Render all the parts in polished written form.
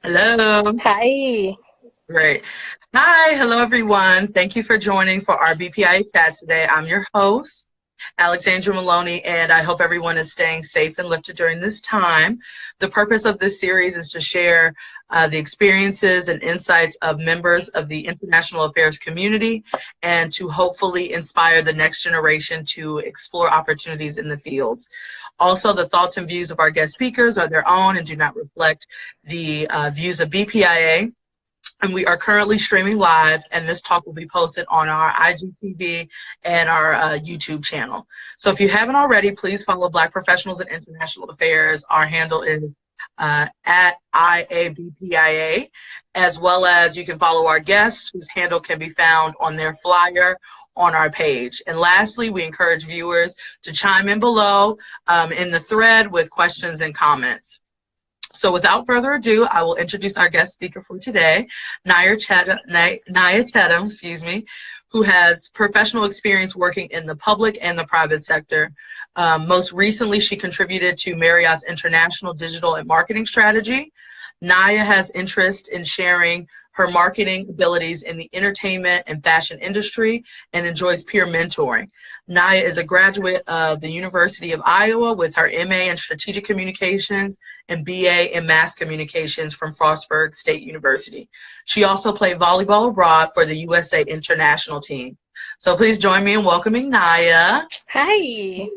Hello. Hi. Great. Hi. Hello, everyone. Thank you for joining for our BPIA chat today. I'm your host, Alexandra Maloney, and I hope everyone is staying safe and lifted during this time. The purpose of this series is to share the experiences and insights of members of the international affairs community and to hopefully inspire the next generation to explore opportunities in the fields. Also, the thoughts and views of our guest speakers are their own and do not reflect the views of BPIA. And we are currently streaming live, and this talk will be posted on our IGTV and our YouTube channel. So if you haven't already, please follow Black Professionals in International Affairs. Our handle is at IABPIA, as well as you can follow our guests, whose handle can be found on their flyer on our page. And lastly, we encourage viewers to chime in below in the thread with questions and comments. So without further ado, I will introduce our guest speaker for today, Naya Cheatem, who has professional experience working in the public and the private sector. Most recently, she contributed to Marriott's International Digital and Marketing Strategy. Naya has interest in sharing her marketing abilities in the entertainment and fashion industry and enjoys peer mentoring. Naya is a graduate of the University of Iowa with her MA in Strategic Communications and BA in Mass Communications from Frostburg State University. She also played volleyball abroad for the USA International team. So please join me in welcoming Naya. Hi.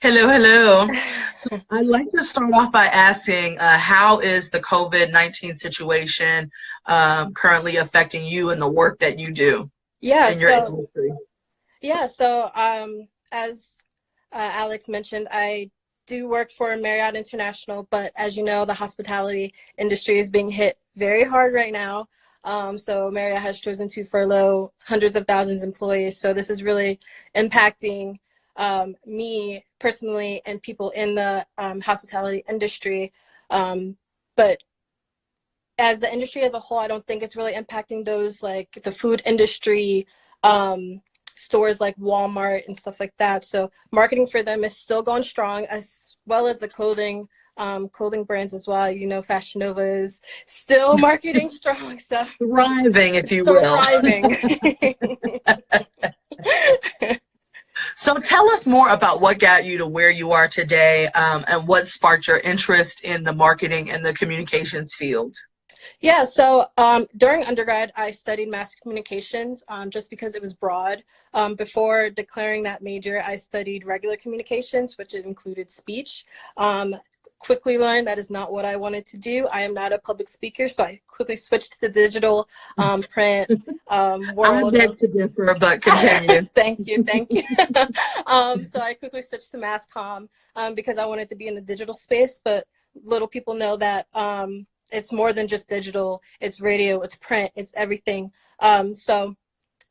Hello, hello. So I'd like to start off by asking, how is the COVID-19 situation currently affecting you and the work that you do in your industry? As Alex mentioned, I do work for Marriott International, but as you know, the hospitality industry is being hit very hard right now. So Marriott has chosen to furlough hundreds of thousands of employees. So this is really impacting me personally and people in the hospitality industry. But as the industry as a whole, I don't think it's really impacting those like the food industry, stores like Walmart and stuff like that. So marketing for them is still going strong, as well as the clothing brands as well. You know, Fashion Nova is still marketing strong. So thriving, if you will. Thriving. So tell us more about what got you to where you are today, and what sparked your interest in the marketing and the communications field. Yeah, so during undergrad, I studied mass communications just because it was broad. Before declaring that major, I studied regular communications, which included speech. Quickly learned that is not what I wanted to do. I am not a public speaker, so I quickly switched to the digital print world. I beg to differ, but continue. Thank you. So I quickly switched to mass comm because I wanted to be in the digital space, but little people know that it's more than just digital. It's radio, it's print, it's everything. So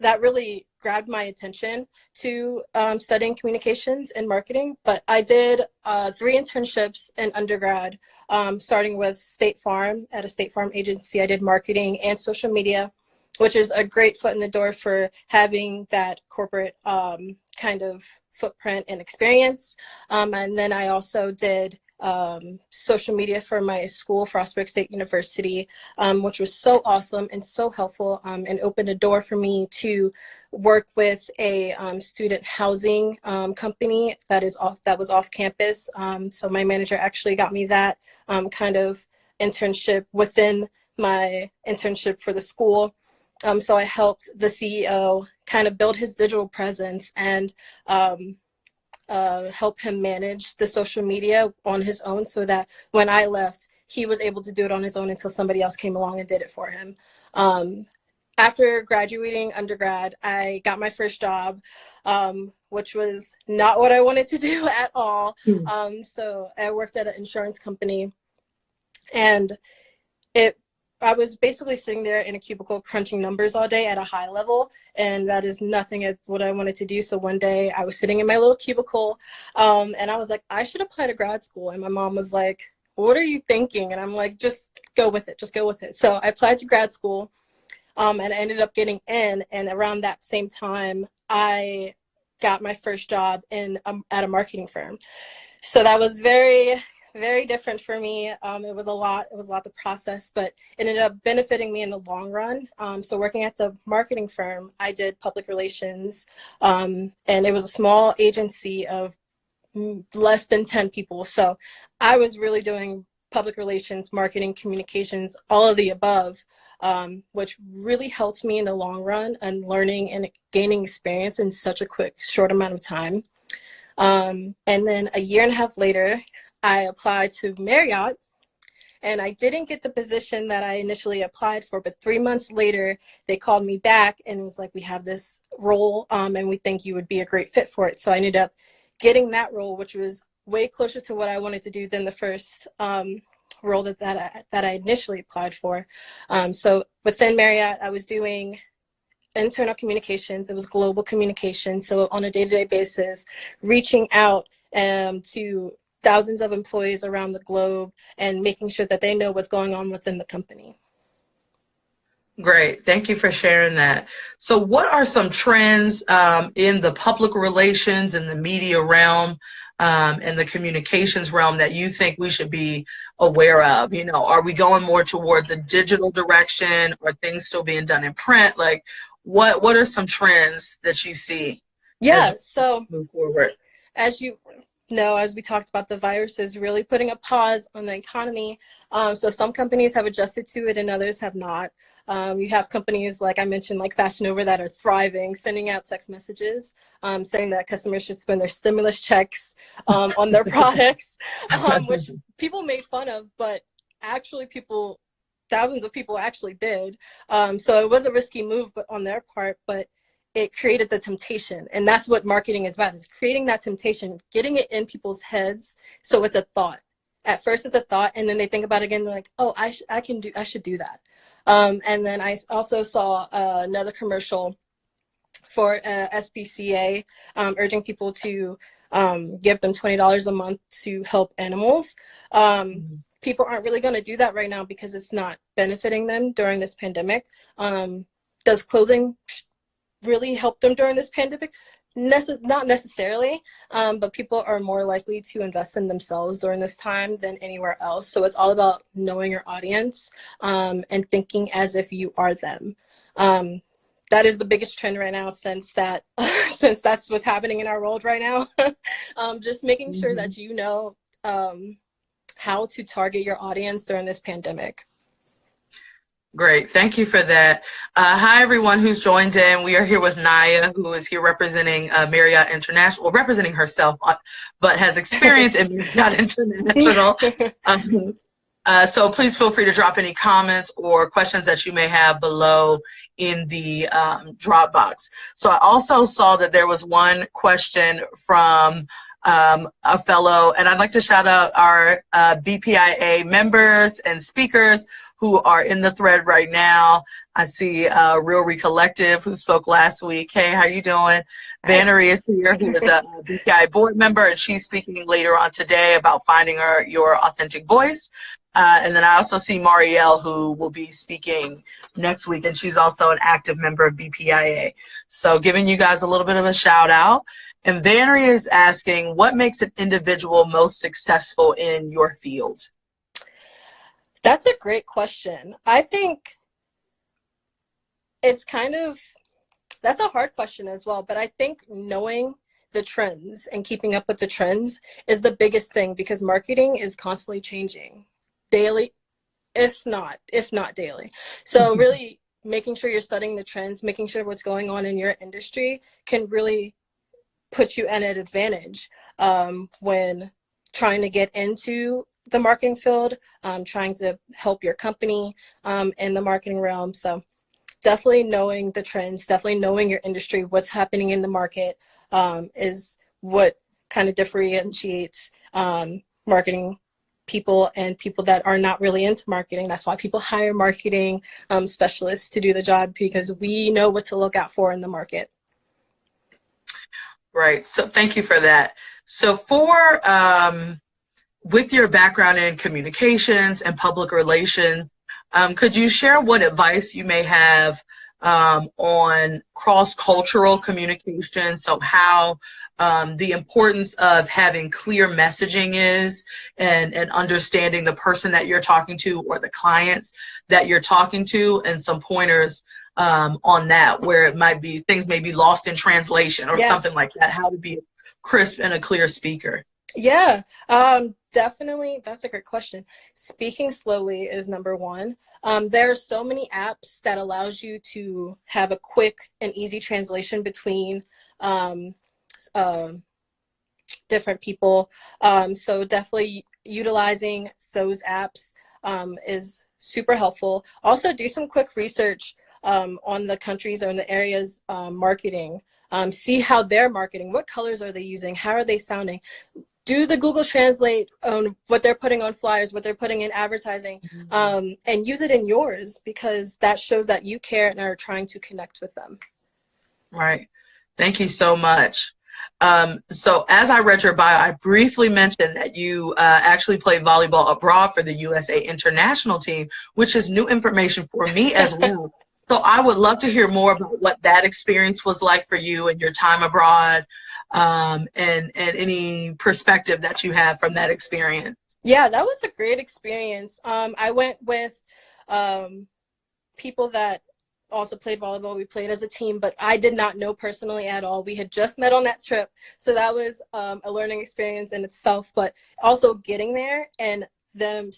that really grabbed my attention to studying communications and marketing. But I did 3 internships in undergrad, starting with State Farm. At a State Farm agency, I did marketing and social media, which is a great foot in the door for having that corporate kind of footprint and experience. And then I also did social media for my school, Frostburg State University, which was so awesome and so helpful, and opened a door for me to work with a student housing company that was off campus. So my manager actually got me that kind of internship within my internship for the school. So I helped the CEO kind of build his digital presence and help him manage the social media on his own, so that when I left, he was able to do it on his own until somebody else came along and did it for him. After graduating undergrad, I got my first job, which was not what I wanted to do at all. So I worked at an insurance company, and I was basically sitting there in a cubicle crunching numbers all day at a high level, and that is nothing at what I wanted to do. So one day I was sitting in my little cubicle, and I was like, I should apply to grad school. And my mom was like, what are you thinking? And I'm like, just go with it. So I applied to grad school, and I ended up getting in. And around that same time, I got my first job at a marketing firm. So that was very very different for me. It was a lot. It was a lot to process, but it ended up benefiting me in the long run. So working at the marketing firm, I did public relations, and it was a small agency of less than 10 people. So I was really doing public relations, marketing, communications, all of the above, which really helped me in the long run and learning and gaining experience in such a short amount of time. And then a year and a half later, I applied to Marriott, and I didn't get the position that I initially applied for, but 3 months later, they called me back and was like, we have this role, and we think you would be a great fit for it. So I ended up getting that role, which was way closer to what I wanted to do than the first role that I initially applied for. So within Marriott, I was doing internal communications. It was global communication. So on a day-to-day basis, reaching out to thousands of employees around the globe and making sure that they know what's going on within the company. Great. Thank you for sharing that. So what are some trends in the public relations and the media realm and the communications realm that you think we should be aware of? You know, are we going more towards a digital direction, or things still being done in print? Like, what are some trends that you see? Yeah, so move forward? As you know, as we talked about, the virus is really putting a pause on the economy. So some companies have adjusted to it and others have not. You have companies, like I mentioned, like Fashion Nova, that are thriving, sending out text messages, saying that customers should spend their stimulus checks on their products, which people made fun of, but actually thousands of people actually did. So it was a risky move on their part, but it created the temptation. And that's what marketing is about, is creating that temptation, getting it in people's heads. So it's a thought. At first it's a thought, and then they think about it again. They're like, oh, I should do that. And then I also saw another commercial for SPCA, urging people to give them $20 a month to help animals. People aren't really going to do that right now because it's not benefiting them during this pandemic. Does clothing really help them during this pandemic? Not necessarily, but people are more likely to invest in themselves during this time than anywhere else. So it's all about knowing your audience and thinking as if you are them. That is the biggest trend right now, since that's what's happening in our world right now. Just making sure that you know how to target your audience during this pandemic. Great. Thank you for that. Hi, everyone who's joined in. We are here with Naya, who is here representing Marriott International, well, representing herself, but has experience in Marriott International. So please feel free to drop any comments or questions that you may have below in the Dropbox. So I also saw that there was one question from a fellow, and I'd like to shout out our BPIA members and speakers who are in the thread right now. I see Real Recollective, who spoke last week. Hey, how you doing? Vannery is here, who is a BPI board member, and she's speaking later on today about finding your authentic voice. And then I also see Marielle, who will be speaking next week, and she's also an active member of BPIA. So giving you guys a little bit of a shout out. And Vannery is asking, what makes an individual most successful in your field? That's a great question. I think it's that's a hard question as well, but I think knowing the trends and keeping up with the trends is the biggest thing, because marketing is constantly changing daily, if not daily. So really making sure you're studying the trends, making sure what's going on in your industry can really put you at an advantage when trying to get into the marketing field, trying to help your company in the marketing realm. So definitely knowing the trends, definitely knowing your industry, what's happening in the market is what kind of differentiates marketing people and people that are not really into marketing. That's why people hire marketing specialists to do the job, because we know what to look out for in the market. Right. So thank you for that. So for with your background in communications and public relations, could you share what advice you may have on cross-cultural communication? So how the importance of having clear messaging is, and understanding the person that you're talking to or the clients that you're talking to, and some pointers on that, where it might be things may be lost in translation or something like that, how to be a crisp and a clear speaker. Yeah, definitely. That's a great question. Speaking slowly is number one. There are so many apps that allows you to have a quick and easy translation between different people. So definitely utilizing those apps is super helpful. Also, do some quick research on the countries or in the areas marketing. See how they're marketing. What colors are they using? How are they sounding? Do the Google Translate on what they're putting on flyers, what they're putting in advertising, and use it in yours, because that shows that you care and are trying to connect with them. Right. Thank you so much. So as I read your bio, I briefly mentioned that you actually played volleyball abroad for the USA International team, which is new information for me as well. So I would love to hear more about what that experience was like for you and your time abroad, and any perspective that you have from that experience. Yeah, that was a great experience. I went with people that also played volleyball. We played as a team, but I did not know personally at all. We had just met on that trip. So that was a learning experience in itself, but also getting there and them,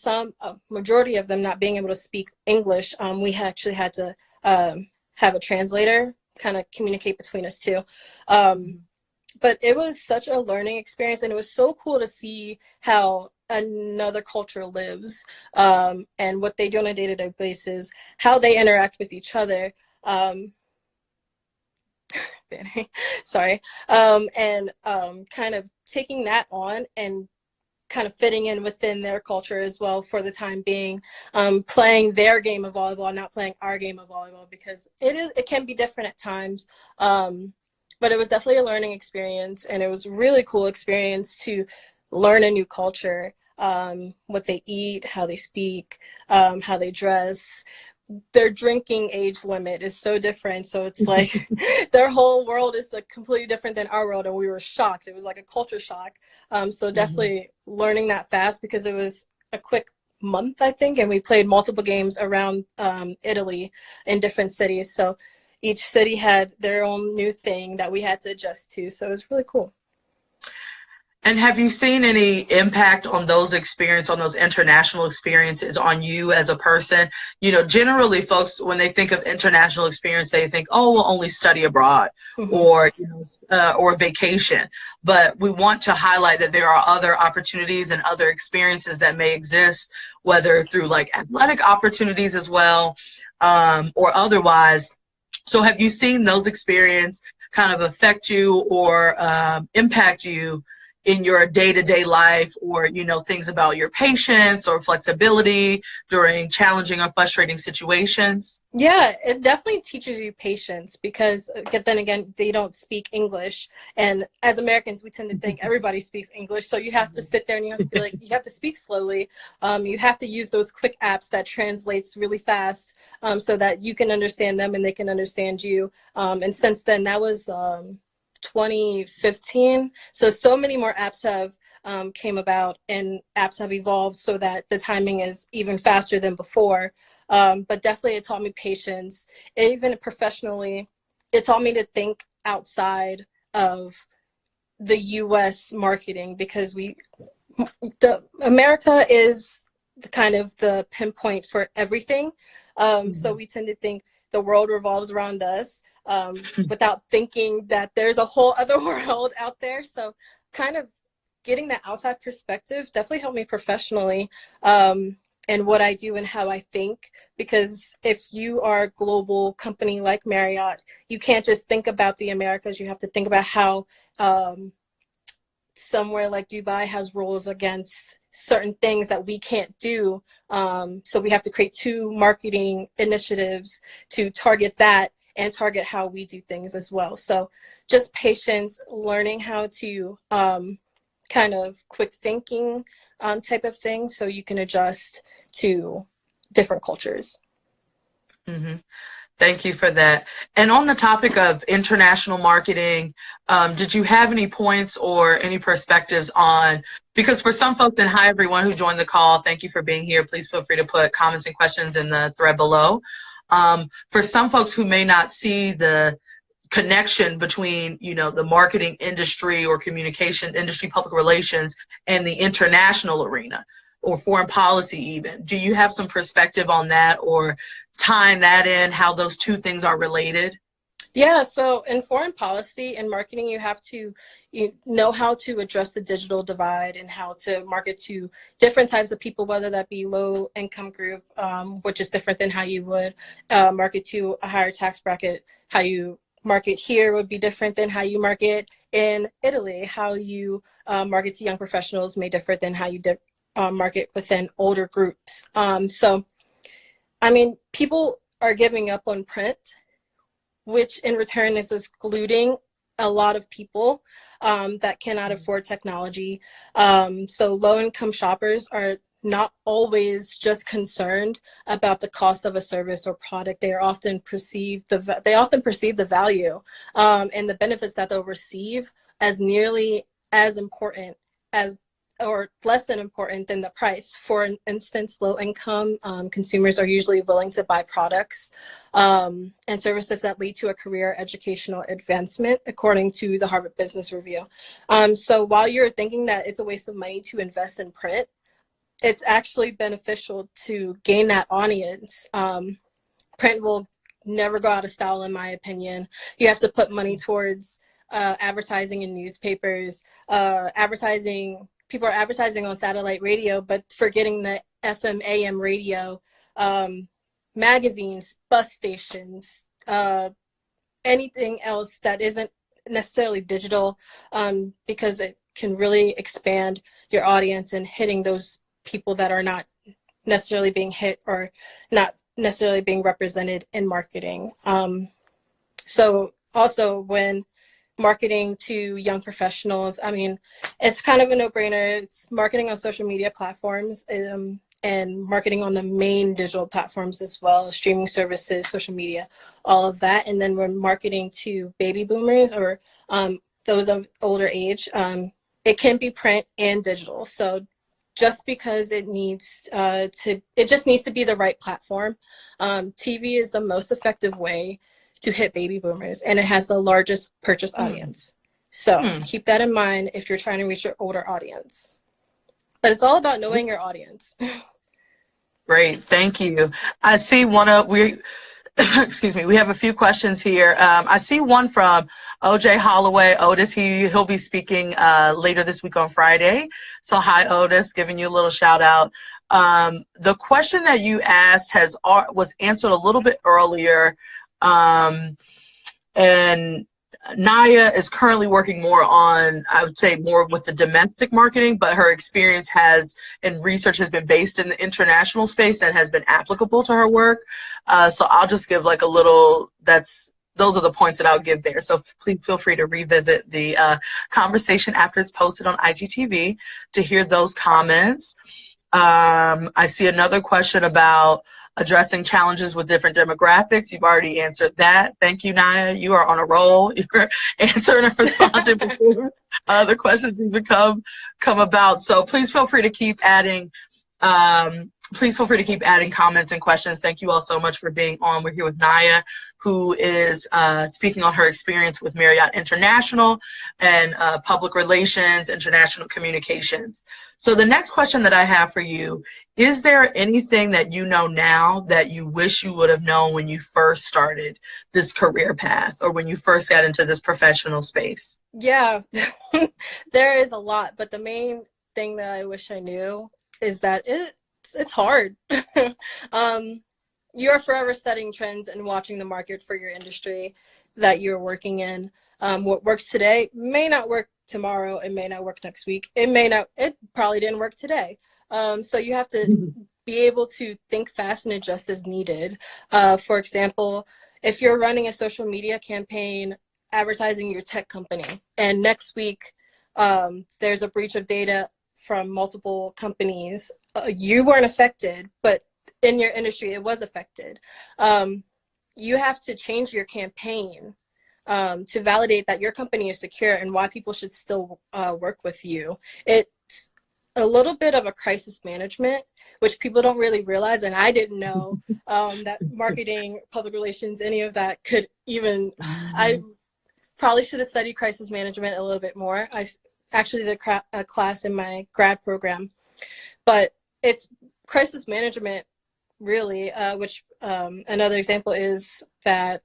majority of them not being able to speak English. We actually had to have a translator kind of communicate between us two. But it was such a learning experience, and it was so cool to see how another culture lives, and what they do on a day-to-day basis, how they interact with each other. Sorry. And kind of taking that on and kind of fitting in within their culture as well for the time being, playing their game of volleyball, not playing our game of volleyball, because it can be different at times. But it was definitely a learning experience, and it was a really cool experience to learn a new culture, what they eat, how they speak, how they dress. Their drinking age limit is so different. So it's like their whole world is like completely different than our world, and we were shocked. It was like a culture shock. So definitely learning that fast, because it was a quick month, I think, and we played multiple games around Italy in different cities. So each city had their own new thing that we had to adjust to. So it was really cool. And have you seen any impact on those international experiences on you as a person? You know, generally folks, when they think of international experience, they think, oh, we'll only study abroad, or, or vacation. But we want to highlight that there are other opportunities and other experiences that may exist, whether through like athletic opportunities as well, or otherwise. So have you seen those experiences kind of affect you or impact you in your day-to-day life, or, you know, things about your patience or flexibility during challenging or frustrating situations? Yeah, it definitely teaches you patience, because then again, they don't speak English. And as Americans, we tend to think everybody speaks English. So you have to sit there and you have to be like, you have to speak slowly. You have to use those quick apps that translates really fast, so that you can understand them and they can understand you. And since then, that was 2015. So many more apps have came about, and apps have evolved so that the timing is even faster than before. But definitely it taught me patience. Even professionally, it taught me to think outside of the US marketing, because America is kind of the pinpoint for everything. So we tend to think the world revolves around us, without thinking that there's a whole other world out there. So kind of getting that outside perspective definitely helped me professionally, and what I do and how I think. Because if you are a global company like Marriott, you can't just think about the Americas. You have to think about how somewhere like Dubai has rules against certain things that we can't do. So we have to create two marketing initiatives to target that and target how we do things as well. So just patience, learning how to kind of quick thinking type of thing, so you can adjust to different cultures. Thank you for that. And on the topic of international marketing, did you have any points or any perspectives on, because for some folks, and hi everyone who joined the call, thank you for being here. Please feel free to put comments and questions in the thread below. For some folks who may not see the connection between, you know, the marketing industry or communication industry, public relations, and the international arena or foreign policy even, do you have some perspective on that or tying that in, how those two things are related? Yeah, so in foreign policy and marketing, you have to know how to address the digital divide and how to market to different types of people, whether that be low income group, which is different than how you would market to a higher tax bracket. How you market here would be different than how you market in Italy. How you market to young professionals may differ than how you market within older groups. So, I mean, people are giving up on print, which in return is excluding a lot of people that cannot afford technology. So low-income shoppers are not always just concerned about the cost of a service or product. They often perceive the value and the benefits that they'll receive as nearly as important as, or less than important than, the price. For instance, low-income consumers are usually willing to buy products and services that lead to a career educational advancement, according to the Harvard Business Review. So while you're thinking that it's a waste of money to invest in print, it's actually beneficial to gain that audience. Print will never go out of style, in my opinion. You have to put money towards advertising in newspapers, people are advertising on satellite radio, but forgetting the FM, AM radio, magazines, bus stations, anything else that isn't necessarily digital, because it can really expand your audience and hitting those people that are not necessarily being hit or not necessarily being represented in marketing. So also when marketing to young professionals, I mean, it's kind of a no-brainer. It's marketing on social media platforms and marketing on the main digital platforms as well, streaming services, social media, all of that. And then we're marketing to baby boomers or those of older age. It can be print and digital. So just because it just needs to be the right platform. TV is the most effective way to hit baby boomers, and it has the largest purchase audience. So keep that in mind if you're trying to reach your older audience. But it's all about knowing your audience. Great, thank you. I see excuse me, we have a few questions here. I see one from OJ Holloway. Otis, he'll be speaking later this week on Friday. So hi, Otis, giving you a little shout out. The question that you asked was answered a little bit earlier. And Naya is currently working more on, I would say, more with the domestic marketing, but her experience and research has been based in the international space and has been applicable to her work. So I'll just give like a little, those are the points that I'll give there. So please feel free to revisit the conversation after it's posted on IGTV to hear those comments. I see another question about addressing challenges with different demographics. You've already answered that. Thank you, Naya. You are on a roll. You're answering and responding before the questions even come about. So please feel free to keep adding comments and questions. Thank you all so much for being on. We're here with Naya, who is speaking on her experience with Marriott International and public relations, international communications. So the next question that I have for you, is there anything that you know now that you wish you would have known when you first started this career path or when you first got into this professional space? Yeah, there is a lot, but the main thing that I wish I knew is that it's hard. You're forever studying trends and watching the market for your industry that you're working in. What works today may not work tomorrow. It may not work next week. It probably didn't work today. So you have to be able to think fast and adjust as needed. For example, if you're running a social media campaign advertising your tech company and next week there's a breach of data from multiple companies, you weren't affected, but in your industry it was affected. you have to change your campaign to validate that your company is secure and why people should still work with you. It's a little bit of a crisis management, which people don't really realize, and I didn't know that marketing, public relations, any of that could even, I probably should have studied crisis management a little bit more. I actually did a class in my grad program, but it's crisis management really, which another example is that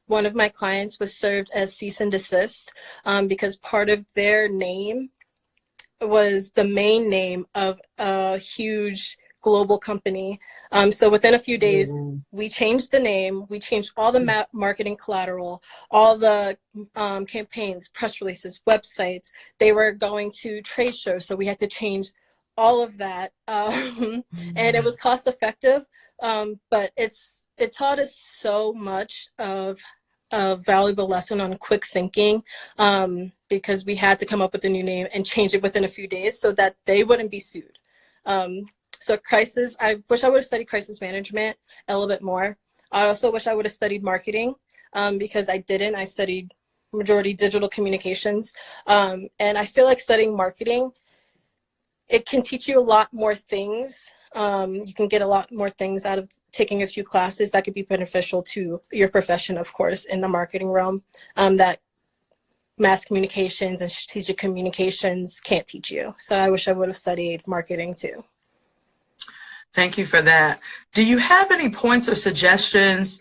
one of my clients was served as cease and desist because part of their name was the main name of a huge global company. So within a few days, we changed the name, we changed all the marketing collateral, all the campaigns, press releases, websites. They were going to trade shows, so we had to change all of that. And it was cost effective, but it taught us so much of a valuable lesson on quick thinking, because we had to come up with a new name and change it within a few days so that they wouldn't be sued. So crisis, I wish I would have studied crisis management a little bit more. I also wish I would have studied marketing because I didn't. I studied majority digital communications. And I feel like studying marketing, it can teach you a lot more things. You can get a lot more things out of taking a few classes that could be beneficial to your profession, of course, in the marketing realm, that mass communications and strategic communications can't teach you. So I wish I would have studied marketing too. Thank you for that. Do you have any points or suggestions